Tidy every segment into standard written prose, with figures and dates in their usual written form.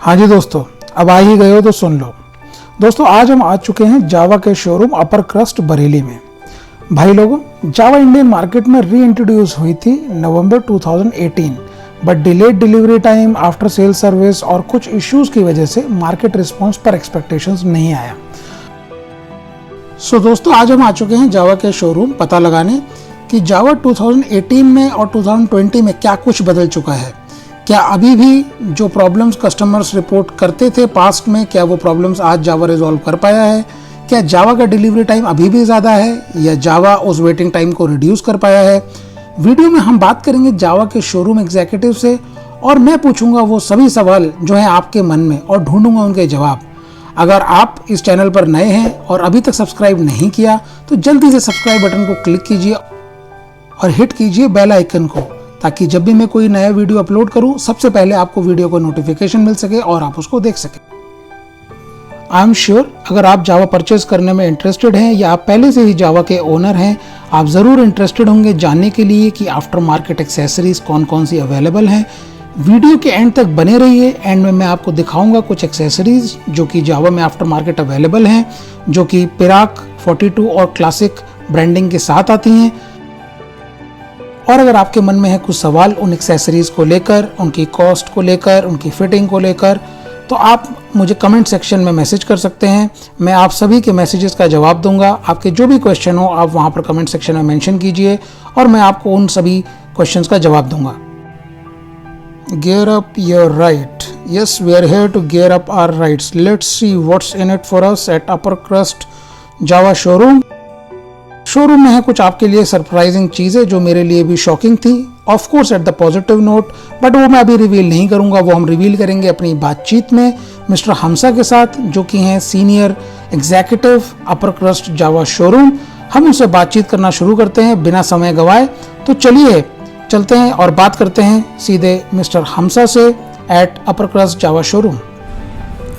हाँ जी दोस्तों, अब आ ही गए हो तो सुन लो। दोस्तों आज हम आ चुके हैं जावा के शोरूम अपर क्रस्ट बरेली में। भाई लोगों, जावा इंडियन मार्केट में री इंट्रोड्यूस हुई थी नवंबर 2018, but delayed delivery time, after sale service और कुछ इश्यूज की वजह से मार्केट रिस्पॉन्स पर एक्सपेक्टेशंस नहीं आया। सो दोस्तों आज हम आ चुके हैं जावा के शोरूम पता लगाने कि जावा 2018 में और 2020 में क्या कुछ बदल चुका है। क्या अभी भी जो प्रॉब्लम्स कस्टमर्स रिपोर्ट करते थे पास्ट में, क्या वो प्रॉब्लम्स आज जावा रिजॉल्व कर पाया है? क्या जावा का डिलीवरी टाइम अभी भी ज़्यादा है या जावा उस वेटिंग टाइम को रिड्यूस कर पाया है? वीडियो में हम बात करेंगे जावा के शोरूम एग्जीक्यूटिव से और मैं पूछूंगा वो सभी सवाल जो हैं आपके मन में और ढूंढूंगा उनके जवाब। अगर आप इस चैनल पर नए हैं और अभी तक सब्सक्राइब नहीं किया तो जल्दी से सब्सक्राइब बटन को क्लिक कीजिए और हिट कीजिए बेल आइकन को, ताकि जब भी मैं कोई नया वीडियो अपलोड करूं सबसे पहले आपको वीडियो को नोटिफिकेशन मिल सके और आप उसको देख सकें। आई एम श्योर अगर आप जावा परचेज करने में इंटरेस्टेड हैं या आप पहले से ही जावा के ओनर हैं, आप ज़रूर इंटरेस्टेड होंगे जानने के लिए कि आफ्टर मार्केट एक्सेसरीज कौन कौन सी अवेलेबल हैं। वीडियो के एंड तक बने रहिए। एंड में मैं आपको दिखाऊंगा कुछ एक्सेसरीज जो कि जावा में आफ्टर मार्केट अवेलेबल हैं, जो कि पिराक 42 और क्लासिक ब्रांडिंग के साथ आती हैं। और अगर आपके मन में है कुछ सवाल उन एक्सेसरीज को लेकर, उनकी कॉस्ट को लेकर, उनकी फिटिंग को लेकर, तो आप मुझे कमेंट सेक्शन में मैसेज कर सकते हैं। मैं आप सभी के मैसेजेस का जवाब दूंगा। आपके जो भी क्वेश्चन हो आप वहां पर कमेंट सेक्शन में मेंशन कीजिए और मैं आपको उन सभी क्वेश्चंस का जवाब दूंगा। Gear up your right. Yes, we are here to gear up our rights. Let's see what's in it for us at Upper Crust Java showroom. Showroom में है कुछ आपके लिए सरप्राइजिंग चीज़ें जो मेरे लिए भी शॉकिंग थी, of course at the positive note, but वो मैं अभी रिवील नहीं करूंगा। वो हम रिवील करेंगे अपनी बातचीत में मिस्टर हमसा के साथ, जो कि हैं सीनियर एग्जीक्यूटिव अपर क्रस्ट जावा शोरूम। हम उनसे बातचीत करना शुरू करते हैं बिना समय गवाए। तो चलिए चलते हैं और बात करते हैं सीधे मिस्टर हमसा से at upper crust Java showroom.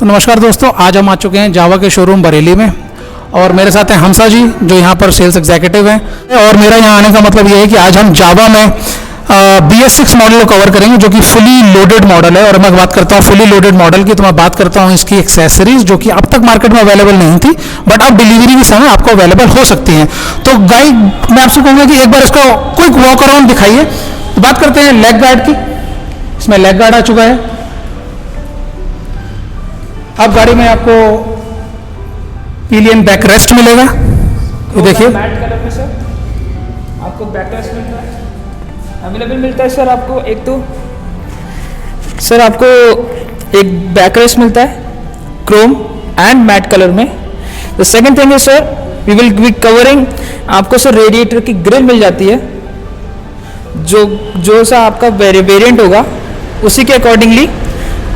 तो नमस्कार दोस्तों, आज हम आ चुके हैं जावा के शोरूम बरेली में और मेरे साथ हैं हमसा जी जो यहाँ पर सेल्स एग्जीक्यूटिव हैं। और मेरा यहाँ आने का मतलब ये है कि आज हम जावा में BS6 मॉडल को कवर करेंगे जो कि फुली लोडेड मॉडल है। और मैं बात करता हूँ फुली लोडेड मॉडल की, तो मैं बात करता हूँ इसकी एक्सेसरीज जो कि अब तक मार्केट में अवेलेबल नहीं थी, बट अब डिलीवरी के समय आपको अवेलेबल हो सकती हैं। तो गाइड मैं आपसे कहूँगा कि एक बार इसका क्विक वॉक अराउंड दिखाइए। तो बात करते हैं लेग गार्ड की। इसमें लेग गार्ड आ चुका है। अब गाड़ी में आपको पिलियन बैक रेस्ट मिलेगा। ये देखिए मैट कलर में सर आपको बैक रेस्ट मिलता है, अवेलेबल मिलता है सर। आपको एक तो सर आपको एक बैक रेस्ट मिलता है क्रोम एंड मैट कलर में। The second thing is sir we will be covering, आपको सर रेडिएटर की ग्रिल मिल जाती है, जो सा आपका वेरिएंट होगा उसी के अकॉर्डिंगली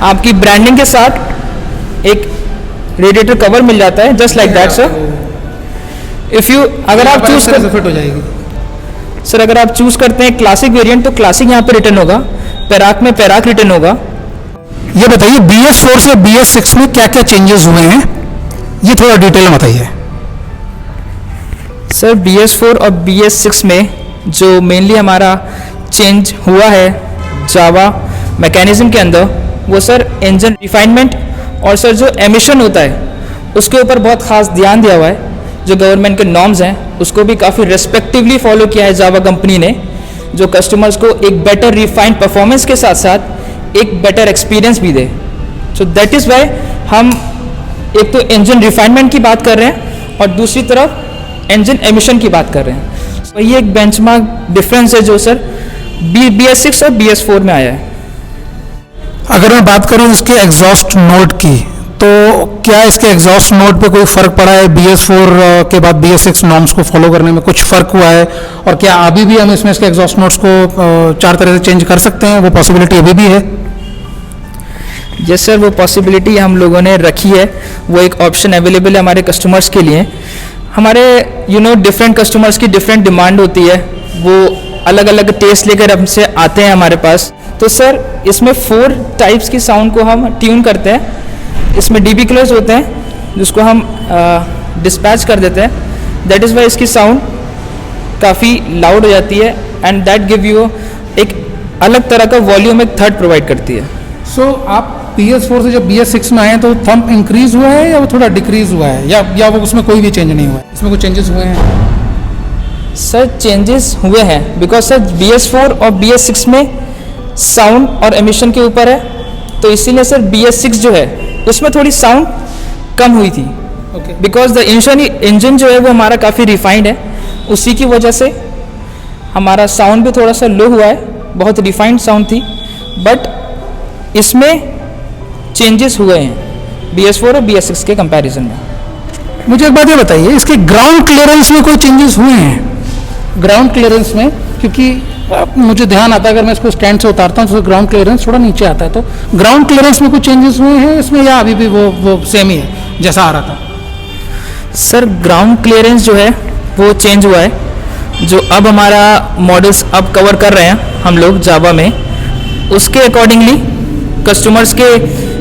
आपकी ब्रांडिंग के साथ एक रेडिएटर कवर मिल जाता है, just like that sir. If you अगर आप चूज कर फिट हो जाएगी सर, अगर आप चूज करते हैं क्लासिक वेरिएंट तो क्लासिक यहाँ पे रिटर्न होगा, पैराक में पैराक रिटर्न होगा। ये बताइए BS4 से BS6 में क्या क्या चेंजेस हुए हैं, ये थोड़ा डिटेल में बताइए सर। BS4 और BS6 में जो मेनली हमारा चेंज हुआ है जावा मैकेनिज्म के अंदर, वो सर इंजन रिफाइनमेंट और सर जो एमिशन होता है उसके ऊपर बहुत खास ध्यान दिया हुआ है। जो गवर्नमेंट के नॉर्म्स हैं उसको भी काफ़ी रेस्पेक्टिवली फॉलो किया है जावा कंपनी ने, जो कस्टमर्स को एक बेटर रिफाइंड परफॉर्मेंस के साथ साथ एक बेटर एक्सपीरियंस भी दे। सो दैट इज़ वाई हम एक तो इंजन रिफाइनमेंट की बात कर रहे हैं और दूसरी तरफ इंजन एमिशन की बात कर रहे हैं। तो ये एक बेंचमार्क डिफरेंस है जो सर BS6 और BS4 में आया है। अगर मैं बात करूं इसके एग्जॉस्ट नोट की, तो क्या इसके एग्जॉस्ट नोट पे कोई फ़र्क पड़ा है? BS4 के बाद BS6 नॉर्म्स को फॉलो करने में कुछ फ़र्क हुआ है? और क्या अभी भी हम इसमें इसके एग्जॉस्ट नोट्स को 4 तरह से चेंज कर सकते हैं? वो पॉसिबिलिटी अभी भी है? यस सर, वो पॉसिबिलिटी हम लोगों ने रखी है। वो एक ऑप्शन अवेलेबल है हमारे कस्टमर्स के लिए। हमारे डिफरेंट कस्टमर्स की डिफरेंट डिमांड होती है, वो अलग अलग टेस्ट लेकर हमसे आते हैं हमारे पास। तो सर इसमें 4 टाइप्स की साउंड को हम ट्यून करते हैं। इसमें DB क्लोज होते हैं जिसको हम डिस्पैच कर देते हैं। दैट इज़ वाई इसकी साउंड काफ़ी लाउड हो जाती है एंड दैट गिव यू एक अलग तरह का वॉल्यूम एक थर्ड प्रोवाइड करती है। सो आप PS4 से जब BS6 में आए हैं तो थंब इंक्रीज हुआ है या वो थोड़ा डिक्रीज हुआ है, या वो उसमें कोई भी चेंज नहीं हुआ है? इसमें कोई चेंजेस हुए हैं? सर चेंजेस हुए हैं बिकॉज सर BS4 और BS6 में साउंड और एमिशन के ऊपर है, तो इसीलिए सर BS6 जो है उसमें थोड़ी साउंड कम हुई थी। ओके। बिकॉज द इंजन जो है वो हमारा काफ़ी रिफाइंड है, उसी की वजह से हमारा साउंड भी थोड़ा सा लो हुआ है, बहुत रिफाइंड साउंड थी। बट इसमें चेंजेस हुए हैं BS4 और BS6 के कंपैरिजन में। मुझे एक बात ये बताइए, इसके ग्राउंड क्लियरेंस में कोई चेंजेस हुए हैं? ग्राउंड क्लियरेंस में, क्योंकि मुझे ध्यान आता है अगर मैं इसको स्टैंड से उतारता हूँ तो ग्राउंड क्लियरेंस थोड़ा नीचे आता है, तो ग्राउंड क्लियरेंस में कुछ चेंजेस हुए हैं इसमें या अभी भी वो सेम ही है जैसा आ रहा था? सर ग्राउंड क्लियरेंस जो है वो चेंज हुआ है, जो अब हमारा मॉडल्स अब कवर कर रहे हैं हम लोग जावा में, उसके अकॉर्डिंगली कस्टमर्स के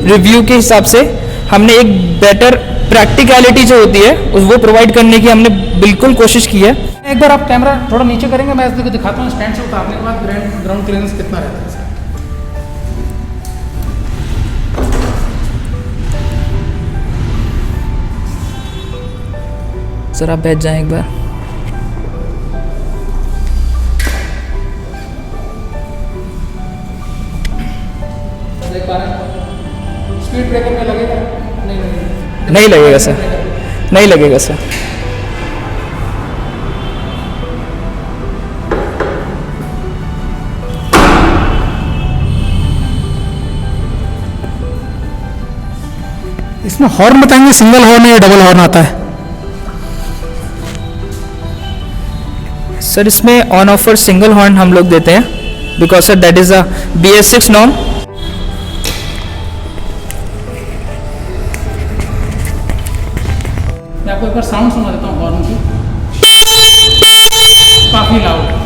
रिव्यू के हिसाब से हमने एक बेटर प्रैक्टिकलिटी जो होती है वो प्रोवाइड करने की हमने बिल्कुल कोशिश की है। एक बार आप कैमरा थोड़ा नीचे करेंगे, मैं इसको दिखाता हूँ स्टैंड से उतारने के बाद ग्राउंड क्लियरेंस कितना रहता है। सर आप बैठ जाएं एक बार। स्पीड ब्रेकर में लगेगा? नहीं लगेगा सर, नहीं लगेगा सर। इसमें हॉर्न बताएंगे, सिंगल हॉर्न या डबल हॉर्न आता है? सर इसमें ऑन ऑफर सिंगल हॉर्न हम लोग देते हैं, because sir that is a BS6 norm. मैं आपको एक बार साउंड सुना देता हूँ हॉर्न की, काफी लाउड।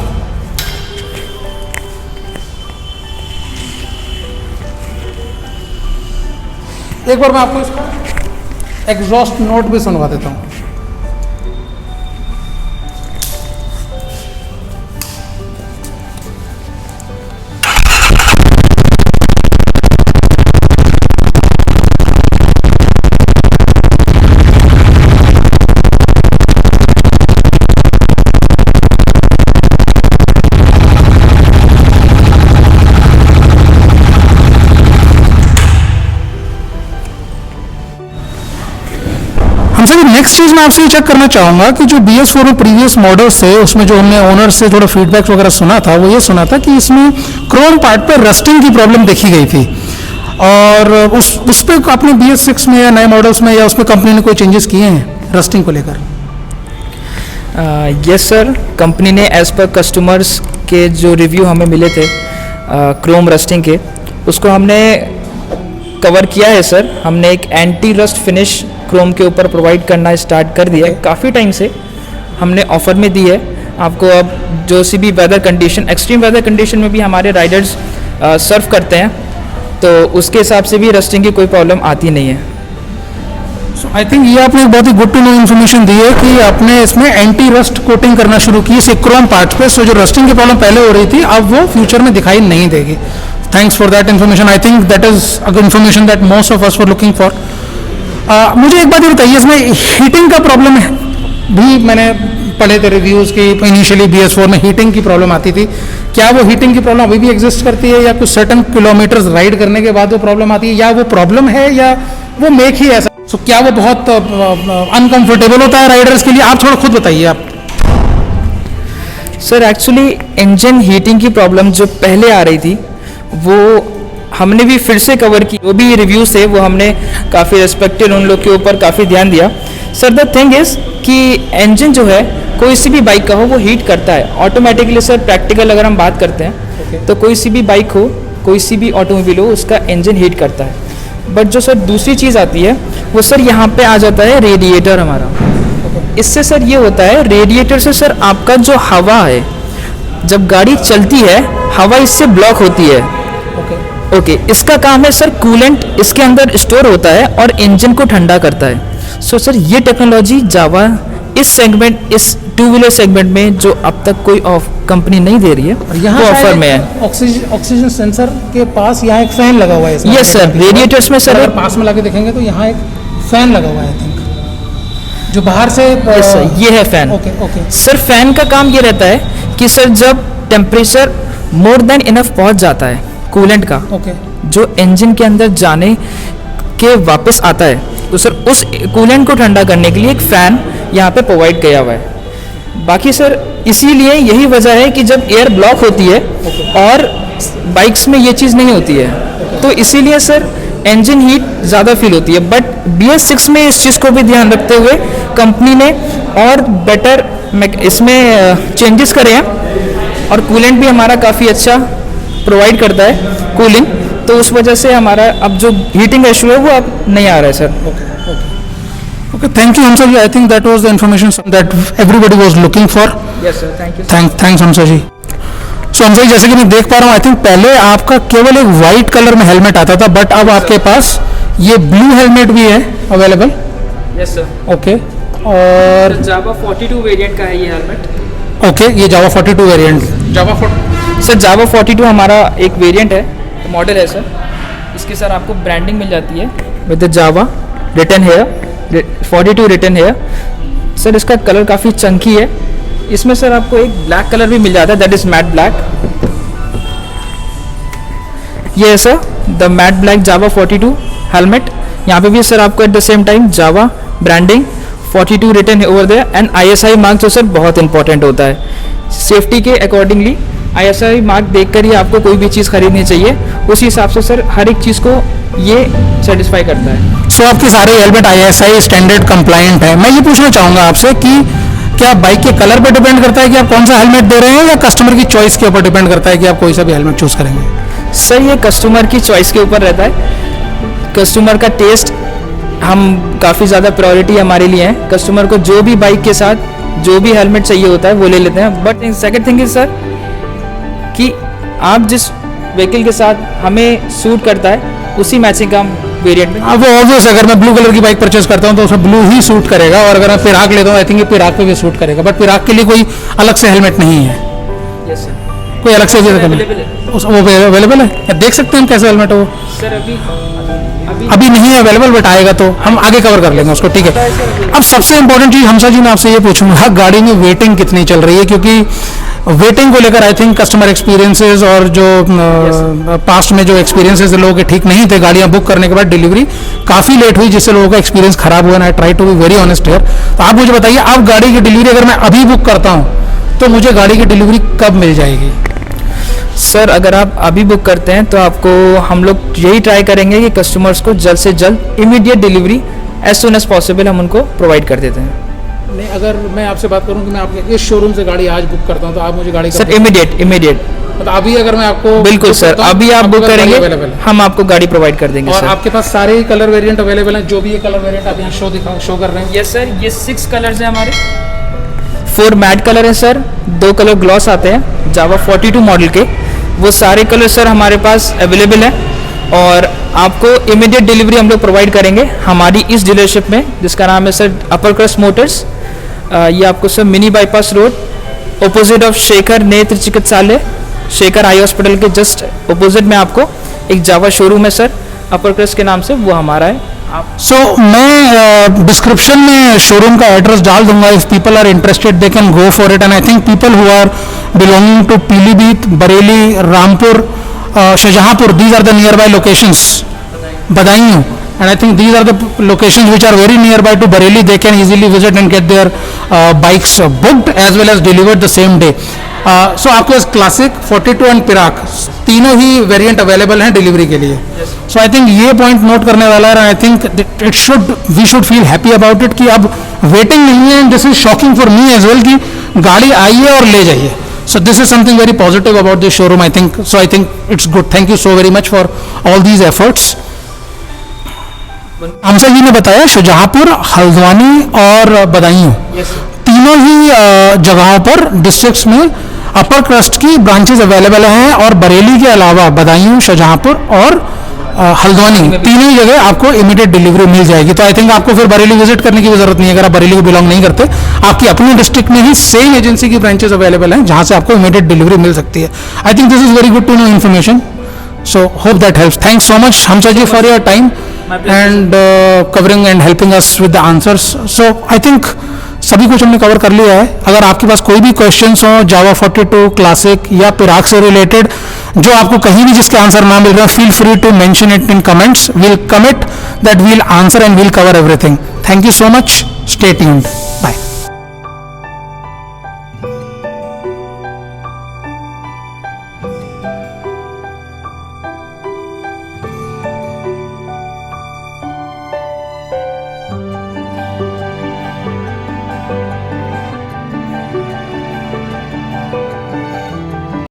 एक बार मैं आपको इसका एग्जॉस्ट नोट भी सुनवा देता हूँ। नेक्स्ट चीज मैं आपसे ये चेक करना चाहूंगा कि जो BS4 में प्रीवियस मॉडल्स थे उसमें जो हमने ओनर से थोड़ा फीडबैक वगैरह सुना था, वो ये सुना था कि इसमें क्रोम पार्ट पे रस्टिंग की प्रॉब्लम देखी गई थी, और उस पे आपने BS6 में या नए मॉडल्स में या उसमें कंपनी ने कोई चेंजेस किए हैं रस्टिंग को लेकर? यस सर, कंपनी ने एज पर कस्टमर्स के जो रिव्यू हमें मिले थे क्रोम रस्टिंग के, उसको हमने कवर किया है सर। हमने एक एंटी रस्ट फिनिश क्रोम के ऊपर प्रोवाइड करना स्टार्ट कर दिया है, काफ़ी टाइम से हमने ऑफर में दी है आपको। अब जो सी भी weather condition, extreme weather condition में भी हमारे राइडर्स सर्व करते हैं, तो उसके हिसाब से भी रस्टिंग की कोई प्रॉब्लम आती नहीं है। सो आई थिंक ये आपने बहुत ही गुड टू नो इन्फॉर्मेशन दी है कि आपने इसमें एंटी रस्ट कोटिंग करना शुरू की इस क्रोम पार्ट पे, सो जो रस्टिंग की प्रॉब्लम पहले हो रही थी अब वो फ्यूचर में दिखाई नहीं देगी। Thanks for that information. I think that is a information that most of us were looking for. मुझे एक बात ये बताइए, इसमें हीटिंग का प्रॉब्लम है भी, मैंने पढ़े थे रिव्यूज़ की इनिशियली BS4 में हीटिंग की प्रॉब्लम आती थी, क्या वो हीटिंग की प्रॉब्लम अभी भी एग्जिस्ट करती है या कुछ सर्टन किलोमीटर्स राइड करने के बाद वो प्रॉब्लम आती है, या वो प्रॉब्लम है या वो मेक ही ऐसा? सो क्या वो बहुत अनकंफर्टेबल होता है राइडर्स के लिए? आप थोड़ा खुद बताइए आप। सर एक्चुअली इंजन हीटिंग की प्रॉब्लम जो पहले आ रही थी वो हमने भी फिर से कवर की, वो भी रिव्यूज़ थे वो हमने काफ़ी रेस्पेक्टेड, उन लोग के ऊपर काफ़ी ध्यान दिया। सर द थिंग इज़ कि इंजन जो है कोई सी भी बाइक का हो वो हीट करता है ऑटोमेटिकली। सर प्रैक्टिकल अगर हम बात करते हैं तो कोई सी भी बाइक हो, कोई सी भी ऑटोमोबाइल हो, उसका इंजन हीट करता है। बट जो सर दूसरी चीज़ आती है वो सर यहाँ पे आ जाता है रेडिएटर हमारा। इससे सर ये होता है, रेडिएटर से सर आपका जो हवा है, जब गाड़ी चलती है हवा इससे ब्लॉक होती है। ओके, इसका काम है सर कूलेंट इसके अंदर स्टोर होता है और इंजन को ठंडा करता है। सो सर ये टेक्नोलॉजी जावा इस सेगमेंट, इस टू व्हीलर सेगमेंट में जो अब तक कोई कंपनी नहीं दे रही है, वो ऑफर में है। ऑक्सीजन सेंसर के पास यहाँ एक फैन लगा हुआ है इसमें। यस सर, रेडिएटर्स में सर अगर पास में लाके देखेंगे तो यहाँ एक फैन लगा हुआ है, आई थिंक, जो बाहर से यस सर, ये है fan. Okay okay sir fan का काम ये रहता है कि सर जब टेम्परेचर मोर देन इनफ पहुंच जाता है कूलेंट का, ओके जो इंजन के अंदर जाने के वापस आता है, तो सर उस कूलेंट को ठंडा करने के लिए एक फ़ैन यहाँ पे प्रोवाइड किया हुआ है। बाकी सर इसीलिए यही वजह है कि जब एयर ब्लॉक होती है और बाइक्स में ये चीज़ नहीं होती है, तो इसीलिए सर इंजन हीट ज़्यादा फील होती है। बट BS6 में इस चीज़ को भी ध्यान रखते हुए कंपनी ने और बेटर इसमें चेंजेस करे हैं, और कूलेंट भी हमारा काफ़ी अच्छा प्रोवाइड करता है कूलिंग, तो उस वजह से हमारा अब जो हीटिंग इशू है वो अब नहीं आ रहा है sir. Okay, thank you, Hamsa ji. I think that was the information that everybody was looking for. Yes sir, thank you. Thanks, Hamsa ji. So Hamsa ji, जैसे कि मैं देख पा रहा हूँ, आई थिंक पहले आपका केवल एक वाइट कलर में हेलमेट आता था, बट अब आपके पास ये ब्लू हेलमेट भी है अवेलेबल। Yes sir. ओके, और जावा 42 वेरिएंट का है ये हेलमेट। ओके, ये जावा 42 वेरिएंट। सर जावा 42 हमारा एक वेरिएंट है, मॉडल है सर। इसकी सर आपको ब्रांडिंग मिल जाती है with Jawa written here, 42 written here. Sir इसका कलर काफ़ी चंकी है। इसमें सर आपको एक ब्लैक कलर भी मिल जाता है, दैट इज मैट ब्लैक। ये है sir the matte black Jawa 42 helmet. यहाँ पे भी सर आपको at the same time Jawa branding 42 written over there, and ISI mark जो सर बहुत इंपॉर्टेंट होता है सेफ्टी के अकॉर्डिंगली। ISI मार्क देखकर ही आपको कोई भी चीज़ खरीदनी चाहिए, उसी हिसाब से सर हर एक चीज़ को ये सेटिस्फाई करता है। सो आपके सारे हेलमेट ISI स्टैंडर्ड कंप्लायंट है। मैं ये पूछना चाहूँगा आपसे कि क्या बाइक के कलर पे डिपेंड करता है कि आप कौन सा हेलमेट दे रहे हैं, या कस्टमर की चॉइस के ऊपर डिपेंड करता है कि आप कोई सा भी हेलमेट चूज़ करेंगे? सर ये कस्टमर की चॉइस के ऊपर रहता है। कस्टमर का टेस्ट हम काफ़ी ज़्यादा प्रायोरिटी हमारे लिए है। कस्टमर को जो भी बाइक के साथ जो भी हेलमेट चाहिए होता है वो ले लेते हैं। But second thing is sir कि आप जिस व्हीकल के साथ हमें सूट करता है उसी मैचिंग का वेरिएंट में। अब ऑब्वियस, अगर मैं ब्लू कलर की बाइक परचेज करता हूँ तो उसमें ब्लू ही सूट करेगा, और अगर मैं पिराक लेता हूँ आई थिंक ये पिराक पे भी सूट करेगा, बट पिराक के लिए कोई अलग से हेलमेट नहीं है। यस सर, कोई अलग से वो अवेलेबल है, या देख सकते हैं हम कैसे हेलमेट है वो? सर अभी नहीं है अवेलेबल, बट आएगा तो हम आगे कवर कर लेंगे उसको, ठीक है। अब सबसे इंपॉर्टेंट चीज़ हमसा जी मैं आपसे ये पूछूंगा, गाड़ी में वेटिंग कितनी चल रही है? क्योंकि वेटिंग को लेकर आई थिंक कस्टमर एक्सपीरियंसेस और जो पास्ट में जो एक्सपीरियंसेस लोगों के ठीक नहीं थे, गाड़ियां बुक करने के बाद डिलीवरी काफ़ी लेट हुई, जिससे लोगों का एक्सपीरियंस खराब हुआ। I try to be very honest here. तो आप मुझे बताइए, आप गाड़ी की डिलीवरी अगर मैं अभी बुक करता हूँ तो मुझे गाड़ी की डिलीवरी कब मिल जाएगी? सर अगर आप अभी बुक करते हैं तो आपको हम लोग यही ट्राई करेंगे कि कस्टमर्स को जल्द से जल्द immediate delivery as soon as possible हम उनको प्रोवाइड कर देते हैं। नहीं, अगर मैं आपसे बात करूं कि मैं आपके इस शोरूम से गाड़ी आज बुक करता हूं तो आप मुझे गाड़ी सर इमीडिएट मतलब अभी अगर मैं आपको बिल्कुल सर, अभी आप बुक करेंगे हम आपको गाड़ी प्रोवाइड कर देंगे। और सर आपके पास सारे ही कलर वेरिएंट अवेलेबल हैं, जो भी ये कलर वेरिएंट आप यहाँ शो कर रहे हैं? यस सर, ये 6 कलर्स हैं हमारे। 4 मैट कलर हैं सर, 2 कलर ग्लॉस आते हैं जावा 42 मॉडल के। वो सारे कलर सर हमारे पास अवेलेबल हैं, और आपको इमीडिएट डिलीवरी हम लोग प्रोवाइड करेंगे हमारी इस डीलरशिप में, जिसका नाम है सर अपर क्रस्ट मोटर्स। ये आपको sir mini bypass road opposite of Shekhar नेत्र चिकित्सालय, शेखर आई हॉस्पिटल के जस्ट ऑपोजिट में आपको एक जावा शोरूम है सर अपर क्रस्ट के नाम से, वो हमारा है। सो मैं डिस्क्रिप्शन में शोरूम का एड्रेस डाल दूंगा। If people are interested they can go for it, and I think people who are belonging to Pilibhit, Bareilly, Rampur, Shahjahanpur, these are the nearby locations, Budaun, and I think these are the locations which are very nearby to Bareilly. They can easily visit and get their bikes booked as well as delivered the same day. So आपके पास classic 42 and Perak तीनों ही variant available हैं delivery के लिए। So I think ये point note करने वाला है। I think we should feel happy about it कि अब वेटिंग नहीं है, and this is shocking for me as well कि गाड़ी आइए और ले जाइए। So this is something very positive about this showroom, I think. So I think it's good. Thank you so very much for all these efforts. हमसा जी ने बताया शाहजहांपुर, हल्द्वानी और बदायूं तीनों ही जगहों पर डिस्ट्रिक्ट्स में अपर क्रस्ट की ब्रांचेस अवेलेबल हैं, और बरेली के अलावा बदायूं, शाहजहांपुर और हल्द्वानी, तीनों ही जगह आपको इमीडिएट डिलीवरी मिल जाएगी। तो आई थिंक आपको फिर बरेली विजिट करने की भी जरूरत नहीं है अगर आप बरेली को बिलोंग नहीं करते। आपकी अपनी डिस्ट्रिक्ट में ही सेम एजेंसी की ब्रांचेस अवेलेबल हैं जहां से आपको इमीडिएट डिलीवरी मिल सकती है। I think this is very good to know information, so hope that helps. Thanks so much Hamsar ji for your time and covering and helping us with the answers. So I think सभी कुछ हमने cover कर लिया है। अगर आपके पास कोई भी क्वेश्चंस हो जावा 42 क्लासिक या पिराक से रिलेटेड जो आपको कहीं भी जिसके आंसर ना मिल रहा, feel free to mention it in comments, we'll commit that we'll answer and we'll cover everything. Thank you so much, stay tuned, bye.